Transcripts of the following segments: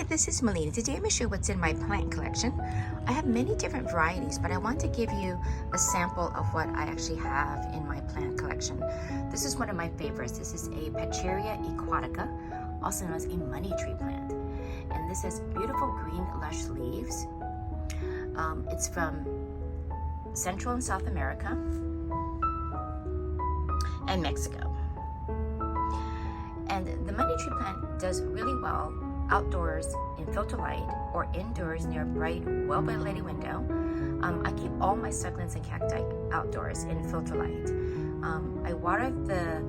this is Melina. Today I'm going to show you what's in my plant collection. I have many different varieties, but I want to give you a sample of what I actually have in my plant collection. This is one of my favorites. This is a Pecharia aquatica, also known as a money tree plant. And this has beautiful green lush leaves. It's from Central and South America and Mexico. And the money tree plant does really well outdoors in filter light or indoors near a bright, well-ventilated window. I keep all my succulents and cacti outdoors in filter light. I water the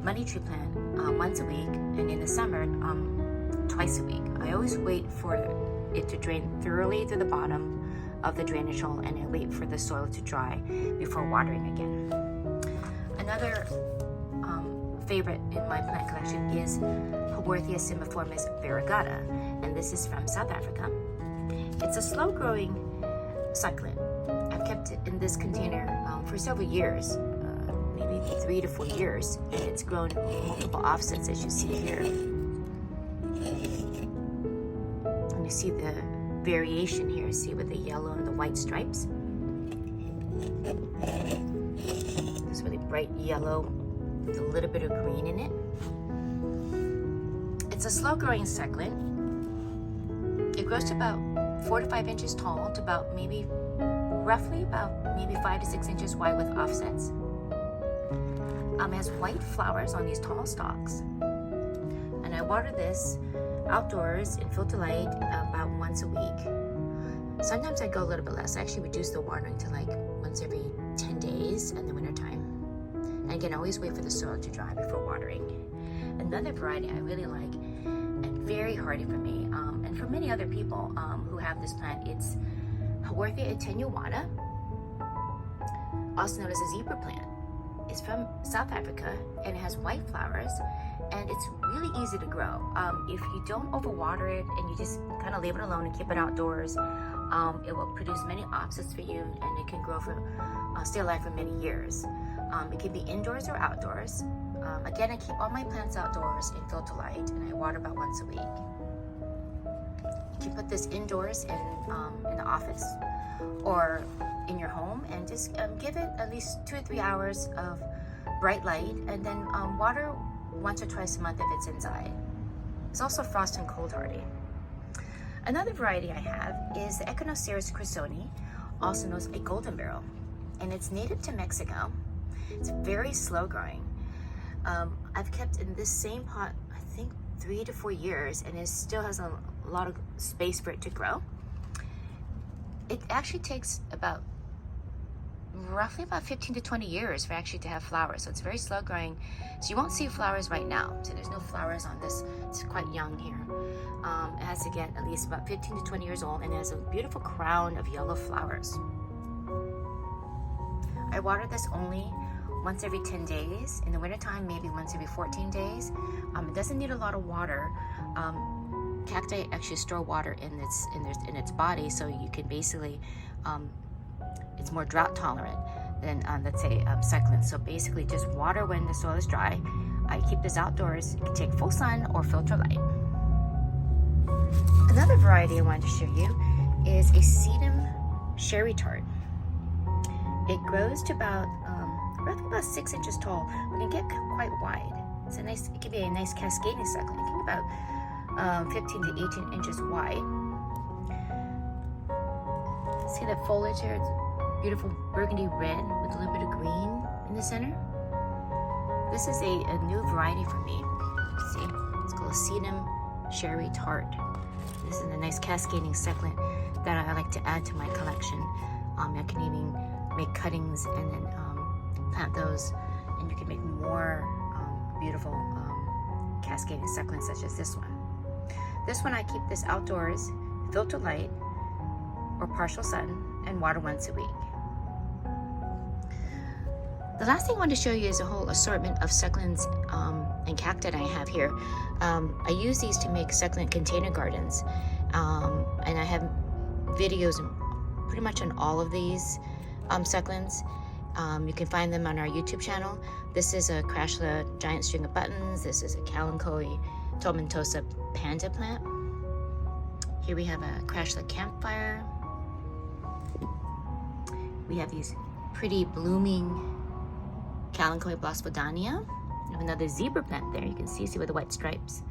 money tree plant once a week, and in the summer, twice a week. I always wait for it to drain thoroughly to the bottom of the drainage hole, and I wait for the soil to dry before watering again. Another favorite in my plant collection is Haworthia Simiformus Varagata, and this is from South Africa. It's a slow-growing succulent. I've kept it in this container for several years, maybe 3 to 4 years, and it's grown multiple offsets, as you see here. And you see the variation here, see with the yellow and the white stripes. This really bright yellow with a little bit of green in it. It's a slow-growing succulent. It grows to about 4 to 5 inches tall, to about roughly 5 to 6 inches wide with offsets. It has white flowers on these tall stalks. And I water this outdoors in filter light about once a week. Sometimes I go a little bit less. I actually reduce the watering to like once every 10 days in the wintertime. And again, I always wait for the soil to dry before watering. Another variety I really like, and very hardy for me, and for many other people who have this plant, it's Haworthia Tenuata, also known as a zebra plant. It's from South Africa, and it has white flowers, and it's really easy to grow. If you don't overwater it and you just kind of leave it alone and keep it outdoors, it will produce many offsets for you, and it can grow stay alive for many years. It can be indoors or outdoors. Again, I keep all my plants outdoors in filter light, and I water about once a week. You can put this indoors in the office or in your home, and just give it at least 2 or 3 hours of bright light, and then water once or twice a month if it's inside. It's also frost and cold hardy. Another variety I have is the Echinocereus crisoni, also known as a golden barrel, and it's native to Mexico. It's very slow growing. I've kept in this same pot, I think 3 to 4 years, and it still has a lot of space for it to grow. It actually takes roughly about 15 to 20 years for actually to have flowers. So it's very slow growing. So you won't see flowers right now. So there's no flowers on this. It's quite young here. It has to get at least about 15 to 20 years old, and it has a beautiful crown of yellow flowers. I water this only once every 10 days. In the wintertime, maybe once every 14 days. It doesn't need a lot of water. Cacti actually store water in its body, so you can basically, it's more drought tolerant than, let's say, succulents. So basically just water when the soil is dry. I keep this outdoors. You can take full sun or filter light. Another variety I wanted to show you is a Sedum cherry tart. It grows to roughly about 6 inches tall, but it can get quite wide. It can be a nice cascading succulent. It can be about 15 to 18 inches wide. See the foliage here? It's beautiful burgundy red with a little bit of green in the center. This is a new variety for me. See, it's called a Sedum cherry tart. This is a nice cascading succulent that I like to add to my collection. I can even make cuttings and then plant those, and you can make more beautiful cascading succulents such as this one. This one I keep this outdoors, filter light or partial sun, and water once a week. The last thing I want to show you is a whole assortment of succulents and cacti that I have here. I use these to make succulent container gardens, and I have videos pretty much on all of these succulents. You can find them on our YouTube channel. This is a Crashla giant string of buttons. This is a Kalanchoe Tormentosa Panda plant. Here we have a crashlet campfire. We have these pretty blooming Kalanchoe blossomodania. We have another zebra plant there. You can see with the white stripes.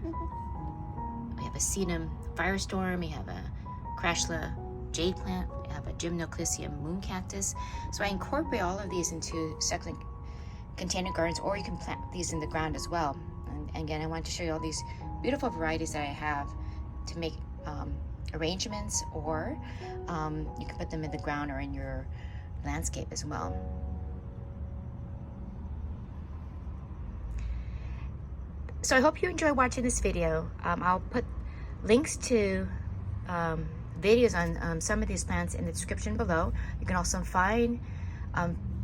We have a Sedum firestorm. We have a crashlet jade plant. We have a gymnoclysium moon cactus. So I incorporate all of these into succulent container gardens, or you can plant these in the ground as well. And again, I want to show you all these beautiful varieties that I have to make arrangements, or you can put them in the ground or in your landscape as well. So I hope you enjoy watching this video. I'll put links to videos on some of these plants in the description below. You can also find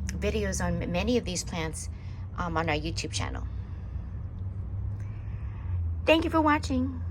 videos on many of these plants on our YouTube channel. Thank you for watching.